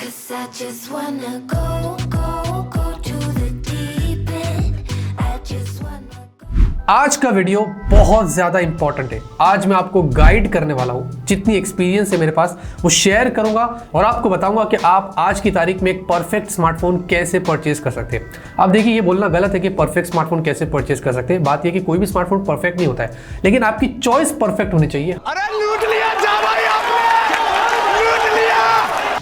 'Cause I just wanna go to the deep end. I just wanna go. आज का video बहुत ज़्यादा important है। आज मैं आपको गाइड करने वाला हूँ, जितनी एक्सपीरियंस है मेरे पास वो शेयर करूंगा और आपको बताऊंगा कि आप आज की तारीख में एक परफेक्ट स्मार्टफोन कैसे परचेज कर सकते हैं। अब देखिए, ये बोलना गलत है कि परफेक्ट स्मार्टफोन कैसे परचेज कर सकते हैं। बात यह कि कोई भी स्मार्टफोन परफेक्ट नहीं होता है, लेकिन आपकी चॉइस परफेक्ट होनी चाहिए। अरे लूट लिया जा भाई आपने, लूट लिया।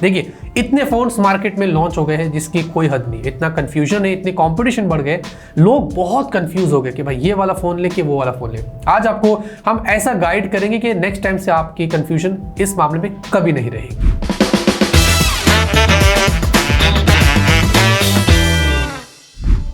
देखिए, इतने फोन्स मार्केट में लॉन्च हो गए हैं जिसकी कोई हद नहीं। इतना कंफ्यूजन है, इतने कंपटीशन बढ़ गए, लोग बहुत कंफ्यूज हो गए कि भाई ये वाला फोन ले कि वो वाला फोन ले। आज आपको हम ऐसा गाइड करेंगे कि नेक्स्ट टाइम से आपकी कंफ्यूजन इस मामले में कभी नहीं रहेगी।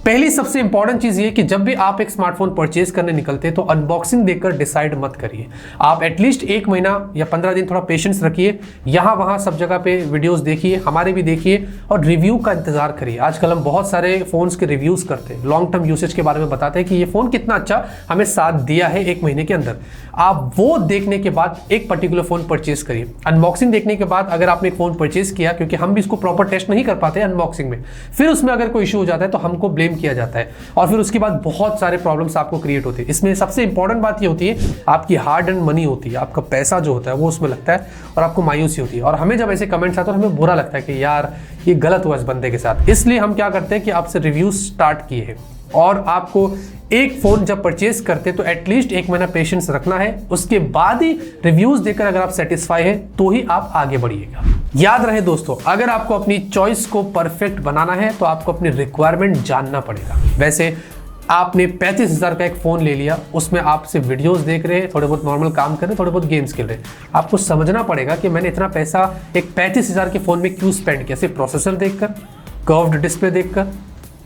पहली सबसे इंपॉर्टेंट चीज ये कि जब भी आप एक स्मार्टफोन परचेज करने निकलते हैं तो अनबॉक्सिंग देखकर डिसाइड मत करिए। आप एटलीस्ट 1 महीना या 15 दिन थोड़ा पेशेंस रखिए, यहाँ वहाँ सब जगह पे वीडियोस देखिए, हमारे भी देखिए और रिव्यू का इंतजार करिए। आजकल हम बहुत सारे फोन्स के रिव्यूज करते हैं, लॉन्ग टर्म यूसेज के बारे में बताते हैं कि ये फोन कितना अच्छा हमें साथ दिया है 1 महीने के अंदर। आप वो देखने के बाद एक पर्टिकुलर फोन परचेज करिए। अनबॉक्सिंग देखने के बाद अगर आपने एक फोन परचेज किया, क्योंकि हम भी इसको प्रॉपर टेस्ट नहीं कर पाते अनबॉक्सिंग में, फिर उसमें अगर कोई इशू हो जाता है तो हमको ब्लेम किया जाता है और फिर उसके बाद बहुत सारे प्रॉब्लम्स आपको क्रिएट होते हैं। इसमें सबसे इंपॉर्टेंट बात ये होती है, आपकी हार्ड एंड मनी होती है, आपका पैसा जो होता है वो उसमें लगता है और आपको मायूसी होती है। और हमें जब ऐसे कमेंट्स आते हैं तो हमें बुरा लगता है कि यार ये गलत हुआ इस बंदे के साथ। इसलिए हम क्या करते हैं कि आपसे रिव्यूज स्टार्ट किए हैं और आपको एक फोन जब परचेज करते तो एटलीस्ट 1 महीना पेशेंस रखना है। उसके बाद ही रिव्यूज देकर अगर आप सेटिस्फाई है तो ही आप आगे बढ़िएगा। याद रहे दोस्तों, अगर आपको अपनी चॉइस को परफेक्ट बनाना है तो आपको अपनी रिक्वायरमेंट जानना पड़ेगा। वैसे आपने 35,000 का एक फ़ोन ले लिया, उसमें आप सिर्फ वीडियोस देख रहे हैं, थोड़े बहुत नॉर्मल काम कर रहे हैं, थोड़े बहुत गेम्स खेल रहे हैं। आपको समझना पड़ेगा कि मैंने इतना पैसा एक 35,000 के फ़ोन में क्यों स्पेंड किया। सिर्फ प्रोसेसर देखकर, कर्व्ड डिस्प्ले देखकर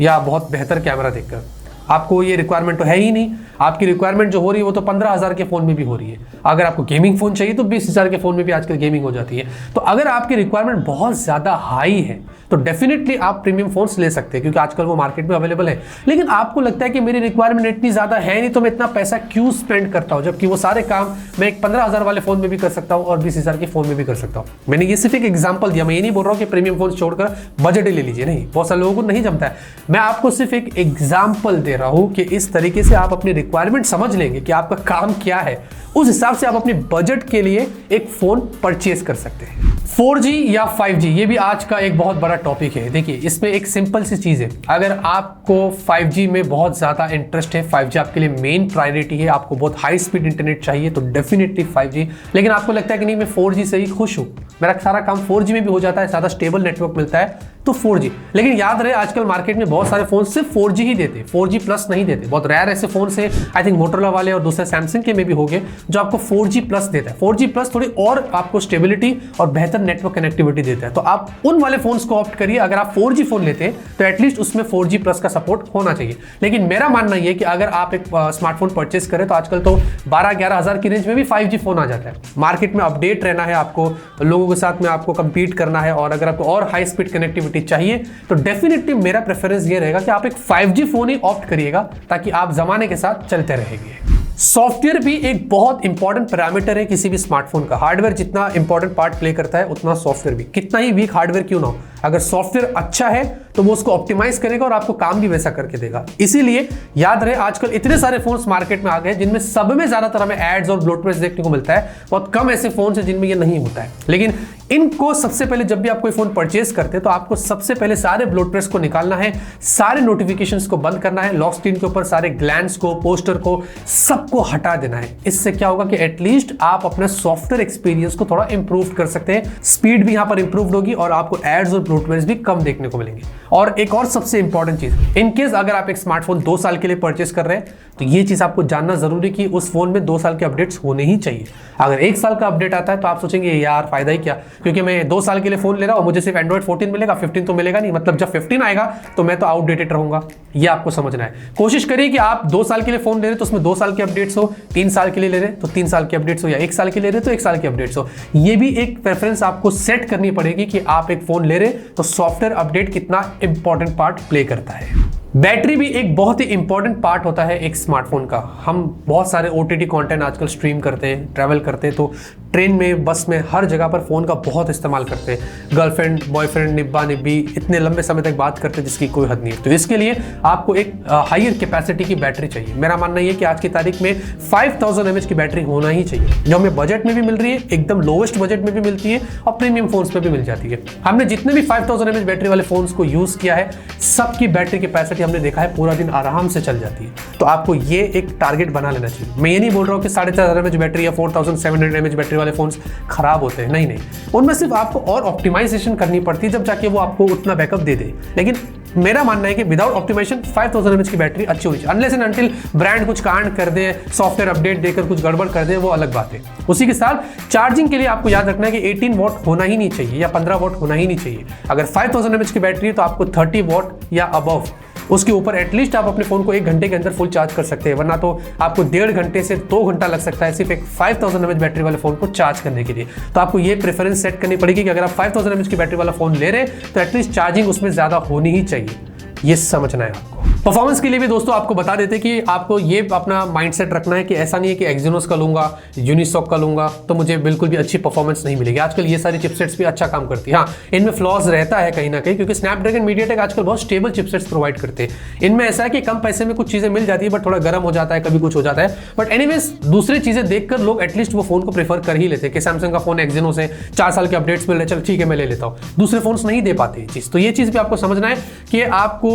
या बहुत बेहतर कैमरा देखकर। आपको ये रिक्वायरमेंट तो है ही नहीं। आपकी रिक्वायरमेंट जो हो रही है वो तो 15,000 के फ़ोन में भी हो रही है। अगर आपको गेमिंग फ़ोन चाहिए तो 20,000 के फ़ोन में भी आजकल गेमिंग हो जाती है। तो अगर आपकी रिक्वायरमेंट बहुत ज़्यादा हाई है तो डेफिनेटली आप प्रीमियम फ़ोन्स ले सकते हैं, क्योंकि आजकल वो मार्केट में अवेलेबल है। लेकिन आपको लगता है कि मेरी रिक्वायरमेंट इतनी ज़्यादा है नहीं तो मैं इतना पैसा क्यों स्पेंड करता हूँ, जबकि वो सारे काम मैं एक 15,000 वाले फ़ोन में भी कर सकता हूँ और 20,000 के फ़ोन में भी कर सकता हूँ। मैंने ये सिर्फ एक एग्जाम्पल दिया। मैं ये नहीं बोल रहा हूँ कि प्रीमियम फ़ोन छोड़कर बजट ले लीजिए, नहीं, बहुत सारे लोगों को नहीं जमता है। मैं आपको सिर्फ एक एग्जाम्पल दे रहा हूँ कि इस तरीके से आप अपनी रिक्वायरमेंट समझ लेंगे कि आपका काम क्या है, उस हिसाब से आप अपने बजट के लिए एक फोन परचेज कर सकते हैं। 4G या 5G, ये भी आज का एक बहुत बड़ा टॉपिक है। देखिए, इसमें एक सिंपल सी चीज़ है। अगर आपको 5G में बहुत ज़्यादा इंटरेस्ट है, 5G आपके लिए मेन प्रायोरिटी है, आपको बहुत हाई स्पीड इंटरनेट चाहिए तो डेफिनेटली 5G। लेकिन आपको लगता है कि नहीं, मैं 4G से ही खुश हूँ, मेरा सारा काम 4G में भी हो जाता है, ज़्यादा स्टेबल नेटवर्क मिलता है तो 4G। लेकिन याद रहे, आजकल मार्केट में बहुत सारे फोन सिर्फ 4G ही देते, 4G प्लस नहीं देते। बहुत रेयर ऐसे फोन से, आई थिंक मोटरोला वाले और दूसरे सैमसंग के में भी हो गए, जो आपको 4G प्लस देता है। 4G प्लस थोड़ी और आपको स्टेबिलिटी और बेहतर नेटवर्क कनेक्टिविटी देता है। तो आप उन वाले फोन्स को ऑप्ट करिए। अगर आप 4G फोन लेते हैं तो एटलीस्ट उसमें 4G प्लस का सपोर्ट होना चाहिए। लेकिन मेरा मानना यह है कि अगर आप एक स्मार्टफोन परचेज करें तो आजकल तो 12-11 हज़ार की रेंज में भी 5G फोन आ जाता है। मार्केट में अपडेट रहना है, आपको लोगों के साथ में आपको कंपीट करना है, और अगर आपको और हाई स्पीड कनेक्टिविटी चाहिए तो डेफिनेटली मेरा प्रेफरेंस ये रहेगा कि आप एक 5G फोन ही ऑप्ट करिएगा, ताकि आप जमाने के साथ चलते रहेंगे। सॉफ्टवेयर भी एक बहुत इंपॉर्टेंट पैरामीटर है किसी भी स्मार्टफोन का। हार्डवेयर जितना इंपॉर्टेंट पार्ट प्ले करता है उतना सॉफ्टवेयर भी, कितना ही वीक हार्डवेयर क्यों ना हो, अगर सॉफ्टवेयर अच्छा है तो वो उसको ऑप्टिमाइज करेगा और आपको काम भी वैसा करके देगा। इसीलिए याद रहे, आजकल इतने सारे फोन्स मार्केट में आ गए जिनमें सब में ज्यादातर हमें एड्स और ब्लोटवेयर देखने को मिलता है। बहुत कम ऐसे फोन है जिनमें ये नहीं होता है। लेकिन इनको सबसे पहले, जब भी आप कोई फोन परचेज करते हैं तो आपको सबसे पहले सारे ब्लोटवेयर को निकालना है, सारे नोटिफिकेशंस को बंद करना है, लॉक स्क्रीन के ऊपर सारे ग्लैंस को, पोस्टर को, सबको हटा देना है। इससे क्या होगा कि एटलीस्ट आप अपने सॉफ्टवेयर एक्सपीरियंस को थोड़ा इंप्रूव कर सकते हैं। स्पीड भी यहां पर इंप्रूव होगी और आपको एड्स और ब्लोटवेयर भी कम देखने को मिलेंगे। और एक और सबसे इंपॉर्टेंट चीज, इनकेस अगर आप एक स्मार्टफोन 2 साल के लिए परचेज कर रहे हैं तो ये चीज आपको जानना जरूरी कि उस फोन में 2 साल के अपडेट्स होने ही चाहिए। अगर 1 साल का अपडेट आता है तो आप सोचेंगे यार फायदा ही क्या, क्योंकि मैं 2 साल के लिए फोन ले रहा हूं, मुझे सिर्फ एंड्रॉइड 14 मिलेगा, 15 तो मिलेगा नहीं। मतलब जब 15 आएगा तो मैं तो आउटडेटेड रहूंगा। ये आपको समझना है। कोशिश करिए कि आप 2 साल के लिए फोन ले रहे तो उसमें 2 साल के अपडेट्स हो, 3 साल के लिए ले रहे तो 3 साल के अपडेट्स हो, या 1 साल के ले रहे तो 1 साल के अपडेट्स हो। ये भी एक प्रेफरेंस आपको सेट करनी पड़ेगी कि आप एक फोन ले रहे तो सॉफ्टवेयर अपडेट कितना इंपॉर्टेंट पार्ट प्ले करता है। बैटरी भी एक बहुत ही इंपॉर्टेंट पार्ट होता है एक स्मार्टफोन का। हम बहुत सारे OTT कंटेंट आजकल स्ट्रीम करते हैं, ट्रैवल करते हैं, तो ट्रेन में, बस में, हर जगह पर फ़ोन का बहुत इस्तेमाल करते हैं। गर्लफ्रेंड, बॉयफ्रेंड, निब्बा निब्बी इतने लंबे समय तक बात करते हैं जिसकी कोई हद नहीं है। तो इसके लिए आपको एक हायर कैपेसिटी की बैटरी चाहिए। मेरा मानना ये कि आज की तारीख में 5000 mAh की बैटरी होना ही चाहिए, जो हमें बजट में भी मिल रही है, एकदम लोवेस्ट बजट में भी मिलती है और प्रीमियम फोन्स में भी मिल जाती है। हमने जितने भी 5000 mAh बैटरी वाले फोन्स को यूज़ किया है, सबकी बैटरी कैपेसिटी हमने देखा है पूरा दिन आराम से चल जाती है। तो आपको ये एक टारगेट बना लेना चाहिए। मैं ये नहीं बोल रहा हूँ कि 4500 mAh बैटरी या 4700 mAh बैटरी वाले फोन्स खराब होते हैं, नहीं, उनमें सिर्फ आपको और ऑप्टिमाइजेशन करनी पड़ती है जब जाके वो आपको उतना बैकअप दे दे। लेकिन मेरा मानना है कि विदाउट ऑप्टिमाइजेशन 5000 mAh की बैटरी अच्छी होनी चाहिए। अनलेस एंड अनटिल ब्रांड कुछ कांड कर दे, सॉफ्टवेयर अपडेट देकर कुछ गड़बड़ कर दे, वो अलग बात है। उसी के साथ चार्जिंग के लिए आपको याद रखना है कि 18 वॉट होना ही नहीं चाहिए या 15 वॉट होना ही नहीं चाहिए। अगर 5000 mAh की बैटरी है तो आपको 30 वॉट या अबव, उसके ऊपर एटलीस्ट आप अपने फोन को 1 घंटे के अंदर फुल चार्ज कर सकते हैं, वरना तो आपको 1.5 घंटे से 2 घंटा लग सकता है सिर्फ एक 5000 mAh बैटरी वाले फोन को चार्ज करने के लिए। तो आपको ये प्रेफरेंस सेट करनी पड़ेगी कि अगर आप 5000 mAh की बैटरी वाला फोन ले रहे हैं तो एटलीस्ट चार्जिंग उसमें ज्यादा होनी ही चाहिए। ये समझना है आपको। परफॉर्मेंस के लिए भी दोस्तों आपको बता देते कि आपको ये अपना माइंडसेट रखना है कि ऐसा नहीं है कि एक्सिनोस का लूंगा, यूनिसॉक का लूंगा तो मुझे बिल्कुल भी अच्छी परफॉर्मेंस नहीं मिलेगी। आजकल ये सारी चिपसेट्स भी अच्छा काम करती है। हाँ, इनमें फ्लॉज रहता है कहीं ना कहीं, क्योंकि स्नैपड्रैगन, मीडियाटेक आजकल बहुत स्टेबल चिपसेट्स प्रोवाइड करते हैं। इनमें ऐसा है कि कम पैसे में कुछ चीजें मिल जाती है, बट थोड़ा गर्म हो जाता है, कभी कुछ हो जाता है। बट एनीवेज दूसरी चीजें देखकर लोग एटलीस्ट वो फोन को प्रेफर कर ही लेते हैं कि सैमसंग का फोन एक्सिनोस है, 4 साल के अपडेट्स मिल रहे, चल ठीक है मैं ले लेता हूँ। दूसरे फोन नहीं दे पाते ये चीज। तो ये चीज भी आपको समझना है कि आपको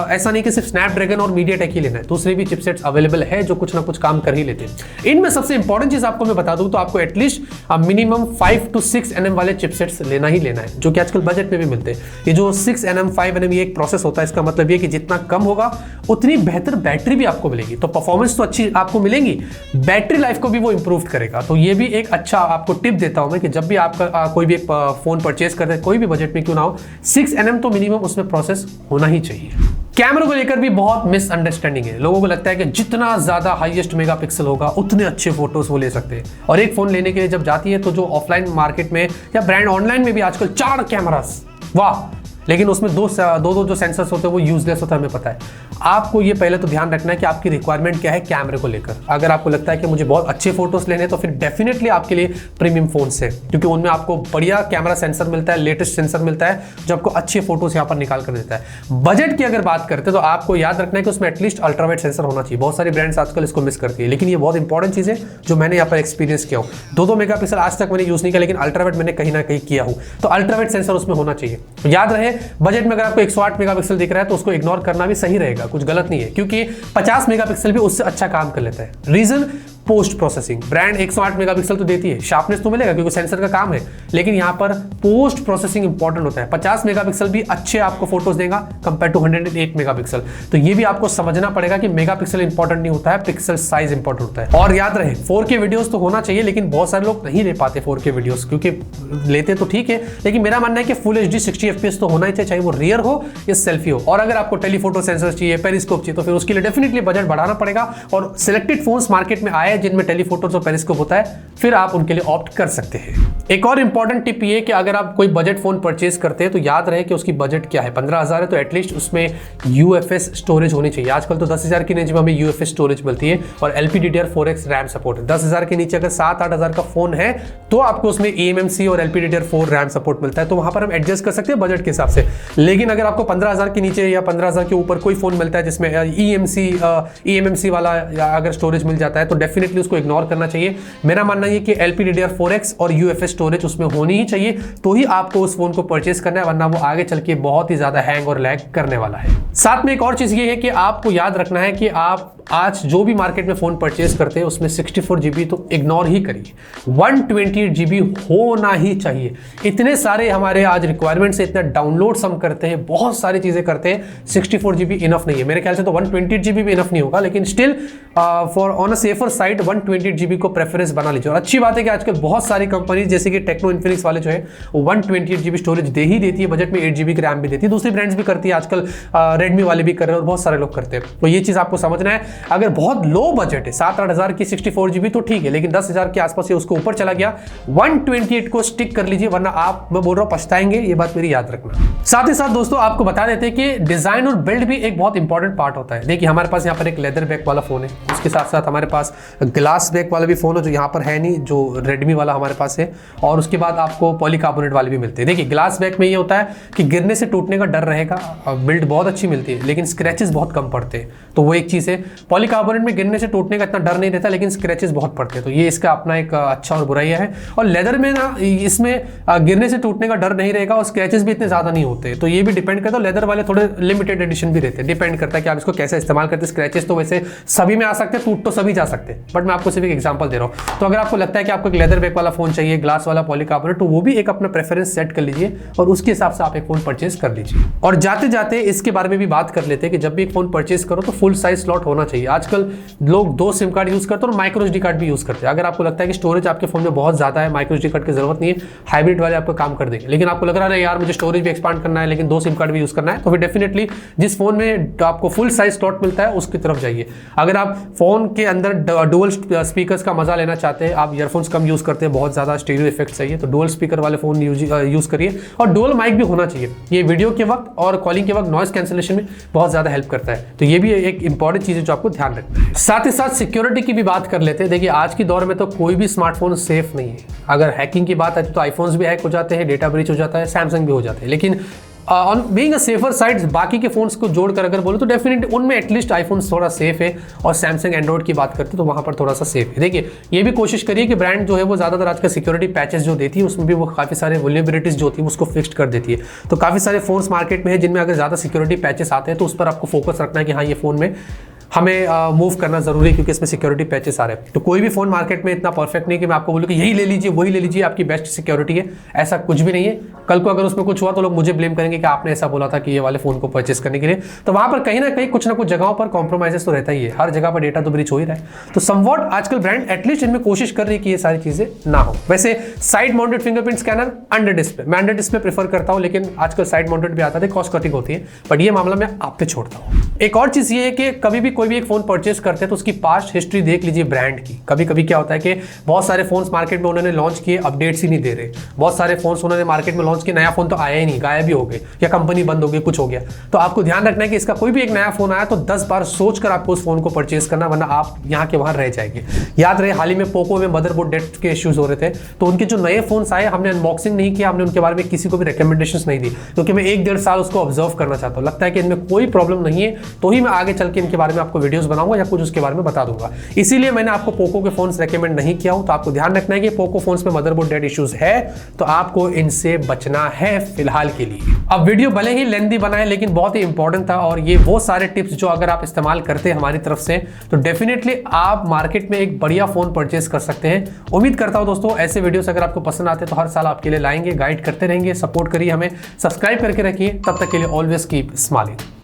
ऐसा नहीं कि सिर्फ स्नैपड्रैगन और मीडियाटेक ही लेना है, दूसरे भी चिपसेट्स अवेलेबल है जो कुछ ना कुछ काम कर ही लेते हैं। इनमें सबसे इंपॉर्टेंट चीज आपको मैं बता दूं तो आपको एटलीस्ट मिनिमम 5 to 6 nm वाले चिपसेट्स लेना ही लेना है, जो कि आजकल बजट में भी मिलते हैं। ये जो 6 nm 5 nm ये एक प्रोसेस होता है, इसका मतलब ये कि जितना कम होगा उतनी बेहतर बैटरी भी आपको मिलेगी। तो परफॉर्मेंस तो अच्छी आपको मिलेगी, बैटरी लाइफ को भी वो इंप्रूव करेगा। तो ये भी एक अच्छा आपको टिप देता हूं मैं कि जब भी आपका कोई भी एक फोन परचेज करते हैं, कोई भी बजट में क्यों ना हो, 6 nm तो मिनिमम उसमें प्रोसेस होना ही चाहिए। कैमरा को लेकर भी बहुत मिसअंडरस्टैंडिंग है। लोगों को लगता है कि जितना ज्यादा हाईएस्ट मेगापिक्सल होगा उतने अच्छे फोटोज वो ले सकते हैं। और एक फोन लेने के लिए जब जाती है तो जो ऑफलाइन मार्केट में या ब्रांड ऑनलाइन में भी आजकल 4 कैमरास, वाह, लेकिन उसमें दो जो सेंसर्स होते हैं वो यूजलेस होता है, हमें पता है। आपको ये पहले तो ध्यान रखना है कि आपकी रिक्वायरमेंट क्या है कैमरे को लेकर। अगर आपको लगता है कि मुझे बहुत अच्छे फोटोज लेने तो फिर डेफिनेटली आपके लिए प्रीमियम फोन्स है, क्योंकि उनमें आपको बढ़िया कैमरा सेंसर मिलता है, लेटेस्ट सेंसर मिलता है जो आपको अच्छे फोटोज यहाँ पर निकाल कर देता है। बजट की अगर बात करते हैं तो आपको याद रखना है कि उसमें एटलीस्ट अल्ट्रावाइड सेंसर होना चाहिए। बहुत सारी ब्रांड्स आजकल इसको मिस करती है, लेकिन ये बहुत इंपॉर्टेंट चीज है जो मैंने यहाँ पर एक्सपीरियंस किया हूँ। 2-2 मेगापिक्सल आज तक मैंने यूज नहीं किया, लेकिन अल्ट्रावाइड मैंने कहीं ना कहीं किया हूँ। तो अल्ट्रावाइड सेंसर उसमें होना चाहिए। तो याद रहे, बजट में अगर आपको 108 मेगापिक्सल दिख रहा है तो उसको इग्नोर करना भी सही रहेगा, कुछ गलत नहीं है, क्योंकि 50 मेगापिक्सल भी उससे अच्छा काम कर लेता है। Reason, post processing. Brand 108 megapixel तो देती है, शार्पनेस तो मिलेगा क्योंकि सेंसर का काम है, लेकिन यहां पर पोस्ट प्रोसेसिंग इंपॉर्टेंट होता है। 50 मेगापिक्सल भी अच्छे आपको फोटोज देगा कंपेयर टू 108 मेगापिक्सल। तो ये भी आपको समझना पड़ेगा कि मेगापिक्सल इंपॉर्टेंट नहीं होता है, पिक्सल साइज इंपॉर्टेंट होता है। और याद रहे 4K वीडियोस तो होना चाहिए, लेकिन बहुत सारे लोग नहीं ले पाते 4K वीडियोस, क्योंकि लेते तो ठीक है, लेकिन मेरा मानना है कि फुल HD 60 FPS तो होना ही चाहिए, चाहे वो रियर हो या सेल्फी हो। और अगर आपको टेलीफोटो सेंसर चाहिए, पेरिस्कोप चाहिए, तो फिर उसके लिए डेफिनेटली बजट बढ़ाना पड़ेगा। और सिलेक्टेड फोन्स मार्केट में आए जिनमें टेलीफोटो पेरिस्कोप होता है, फिर आप उनके लिए ऑप्ट कर सकते हैं। एक और इंपॉर्टेंट टिप ये कि अगर आप कोई बजट फोन परचेज करते हैं तो याद रहे कि उसकी बजट क्या है। 15,000 है तो एटलीस्ट उसमें UFS स्टोरेज होनी चाहिए। आजकल तो 10,000 की रेंज में हमें UFS स्टोरेज मिलती है और LPDDR4X रैम सपोर्ट है। 10,000 के नीचे अगर 7-8 हज़ार का फोन है तो आपको उसमें eMMC और LPDDR4 रैम सपोर्ट मिलता है, तो वहां पर हम एडजस्ट कर सकते हैं बजट के हिसाब से। लेकिन अगर आपको 15,000 के नीचे या 15,000 के ऊपर कोई फोन मिलता है जिसमें eMMC वाला अगर स्टोरेज मिल जाता है तो डेफिनेटली उसको इग्नोर करना चाहिए। मेरा मानना है कि LPDDR4X और UFS स्टोरेज उसमें होनी ही चाहिए, तो ही आपको उस फोन को परचेज करना है, वरना वो आगे चल के बहुत ही ज्यादा हैंग और लैग करने वाला है। साथ में एक और चीज ये है कि आपको याद रखना है कि आप आज जो भी मार्केट में फोन परचेज करते हैं उसमें 64 GB तो इग्नोर ही करिए, 128 GB होना ही चाहिए। इतने सारे हमारे आज रिक्वायरमेंट्स है, इतना डाउनलोड्स हम करते हैं, बहुत सारी चीजें करते हैं, 64 GB इनफ नहीं है। मेरे ख्याल से तो 128 GB भी इनफ नहीं होगा, लेकिन still for on a safer side 128 GB को प्रेफरेंस बना लीजिए। और अच्छी बात है कि आजकल बहुत सारी कंपनीज जैसे कि टेक्नो, इन्फिनिक्स वाले जो है 128 GB स्टोरेज दे ही देती है, बजट में 8 GB की रैम भी देती है। दूसरी ब्रांड्स भी करती है, आजकल रेडमी वाले भी कर रहे हैं और बहुत सारे लोग करते हैं। तो ये चीज आपको समझना है। अगर बहुत लो बजट है, 7-8 हज़ार की 64 GB तो ठीक है, लेकिन 10,000 के आसपास उसको ऊपर चला गया, 128 को स्टिक कर लीजिए, वरना आप, मैं बोल रहा हूं, पछताएंगे। ये बात मेरी याद रखना। साथ ही साथ दोस्तों आपको बता देते हैं कि डिजाइन और बिल्ड भी एक बहुत इंपॉर्टेंट पार्ट होता है। देखिए हमारे पास यहाँ पर एक लेदर बैक वाला फोन है, उसके साथ साथ हमारे पास ग्लास बैक वाला भी फ़ोन हो जो यहाँ पर है नहीं, जो रेडमी वाला हमारे पास है, और उसके बाद आपको पॉलीकार्बोनेट वाले भी मिलते हैं। देखिए ग्लास बैक में ये होता है कि गिरने से टूटने का डर रहेगा, बिल्ड बहुत अच्छी मिलती है लेकिन स्क्रैचेस बहुत कम पड़ते हैं, तो वो एक चीज़ है। पॉलीकार्बोनेट में गिरने से टूटने का इतना डर नहीं रहता लेकिन स्क्रैचेस बहुत पड़ते हैं, तो ये इसका अपना एक अच्छा और बुराई है। और लेदर में ना इसमें गिरने से टूटने का डर नहीं रहेगा और स्क्रैचेस भी इतने ज़्यादा नहीं होते, तो ये भी डिपेंड करता है। लेदर वाले थोड़े लिमिटेड एडिशन भी रहते हैं, डिपेंड करता है कि आप इसको कैसे इस्तेमाल करते हैं। स्क्रैचेस तो वैसे सभी में आ सकते हैं, टूट तो सभी जा सकते हैं, बट मैं आपको सिर्फ एक एग्जांपल दे रहा हूँ। तो अगर आपको लगता है कि आपको एक लेदर बैक वाला फोन चाहिए, ग्लास वाला, पॉलीकार्बोनेट, तो वो भी एक अपना प्रेफरेंस सेट कर लीजिए और उसके हिसाब से आप एक फोन परचेज कर लीजिए। और जाते जाते इसके बारे में भी बात कर लेते हैं कि जब भी एक फोन परचेज करो तो फुल साइज स्लॉट होना चाहिए। आजकल लोग 2 सिम कार्ड यूज करते हैं और माइक्रो एसडी कार्ड भी यूज करते हैं। अगर आपको लगता है कि स्टोरेज आपके फोन में बहुत ज्यादा है, माइक्रो एसडी कार्ड की जरूरत नहीं है, हाइब्रिड वाले आपको काम कर देंगे। लेकिन आपको लग रहा है यार मुझे स्टोरेज भी एक्सपांड करना है लेकिन 2 सिम कार्ड भी यूज करना है, तो फिर डेफिनेटली जिस फोन में आपको फुल साइज स्लॉट मिलता है उसकी तरफ जाइए। अगर आप फोन के अंदर डुअल स्पीकर्स का मजा लेना चाहते हैं, आप ईयरफोन्स कम यूज करते हैं, बहुत ज्यादा स्टीरियो इफेक्ट चाहिए, तो डुअल स्पीकर वाले फोन यूज करिए। और डुअल माइक भी होना चाहिए, ये वीडियो के वक्त और कॉलिंग के वक्त नॉइज कैंसिलेशन में बहुत ज्यादा हेल्प करता है, तो ये भी एक इंपॉर्टेंट चीज है जो आपको ध्यान रखना है। साथ ही साथ सिक्योरिटी की भी बात कर लेते हैं। देखिए आज की दौर में तो कोई भी स्मार्टफोन सेफ नहीं है। अगर हैकिंग की बात आती तो आईफोन्स भी हैक हो जाते हैं, डेटा ब्रीच हो जाता है, सैमसंग भी हो जाते हैं, लेकिन on being a safer side बाकी के फोन्स को जोड़कर अगर बोलो तो डेफिनेटली उनमें एटलीस्ट आईफोन थोड़ा सेफ है, और सैमसंग एंड्रॉइड की बात करते हैं तो वहां पर थोड़ा सा सेफ है। देखिए ये भी कोशिश करिए कि ब्रांड जो है वो ज्यादातर आजकल सिक्योरिटी पैचेस जो देती है उसमें भी वो काफी सारे वल्नरेबिलिटीज जो होती है उसको फिक्स कर देती है। तो काफी सारे फोन्स मार्केट में है जिनमें अगर ज्यादा सिक्योरिटी पैचेस आते हैं तो उस पर आपको फोकस रखना है कि हाँ ये फोन में हमें मूव करना जरूरी है क्योंकि इसमें सिक्योरिटी पैचेस आ रहे हैं। तो कोई भी फोन मार्केट में इतना परफेक्ट नहीं कि मैं आपको बोलूँ कि यही ले लीजिए वही ले लीजिए आपकी बेस्ट सिक्योरिटी है, ऐसा कुछ भी नहीं है। कल को अगर उसमें कुछ हुआ तो लोग मुझे ब्लेम करेंगे कि आपने ऐसा बोला था कि ये वाले फोन को परचेस करने के लिए। तो वहां पर कहीं ना कहीं कुछ ना कुछ जगहों पर कॉम्प्रोमाइजेस तो रहता ही है, हर जगह पर डेटा तो ब्रीच हो ही रहा है। तो समवॉट आजकल ब्रांड एटलीस्ट इनमें कोशिश कर रही है कि ये सारी चीजें ना हो। वैसे side mounted fingerprint scanner under display, मैं अंडर डिस्प्ले प्रेफर करता हूं, लेकिन आजकल साइड माउंटेड भी आता है, कॉस्ट कटिंग होती है, बट ये मामला मैं आप पे छोड़ता हूं। एक और चीज ये है कि कभी भी कोई भी एक फोन परचेस करते हैं तो उसकी पास्ट हिस्ट्री देख लीजिए ब्रांड की। कभी कभी क्या होता है कि बहुत सारे फोन्स मार्केट में उन्होंने लॉन्च किए, अपडेट्स ही नहीं दे रहे। बहुत सारे फोन्स उन्होंने मार्केट में लॉन्च किए, नया फोन तो आया ही नहीं, गायब ही हो गए, या कंपनी बंद हो गई, कुछ हो गया। तो आपको ध्यान रखना है कि इसका कोई भी एक नया फोन आया तो 10 बार सोचकर आपको उस फोन को परचेस करना, वरना आप यहाँ के वहां रह जाएंगे। याद रहे हाल ही में पोको में मदरबोर्ड डेथ के इश्यूज हो रहे थे, तो उनके जो नए फोन्स आए हमने अनबॉक्सिंग नहीं किया, हमने उनके बारे में किसी को भी रिकमेंडेशंस नहीं दी, क्योंकि मैं 1-1.5 साल उसको ऑब्जर्व करना चाहता हूँ। लगता है कि इनमें कोई प्रॉब्लम नहीं है तो ही मैं आगे चल के इनके बारे में आपको वीडियोस बनाऊंगा या कुछ उसके बारे में बता दूंगा। इसीलिए मैंने आपको पोको के फोन्स रेकमेंड नहीं किया हूं। तो आपको ध्यान रखना है कि पोको फोन्स में मदरबोर्ड डेड इश्यूज है तो आपको इनसे बचना है फिलहाल के लिए। अब वीडियो भले ही लेंथी बना है लेकिन बहुत ही इंपॉर्टेंट था, और ये वो सारे टिप्स जो अगर आप इस्तेमाल करते हैं हमारी तरफ से तो डेफिनेटली आप मार्केट में एक बढ़िया फोन परचेस कर सकते हैं। उम्मीद करता हूं दोस्तों ऐसे वीडियोस अगर आपको पसंद आते हैं तो हर साल आपके लिए लाएंगे, गाइड करते रहेंगे, सपोर्ट करिए हमें, सब्सक्राइब करके रखिए। तब तक के लिए ऑलवेज कीप स्माइलिंग।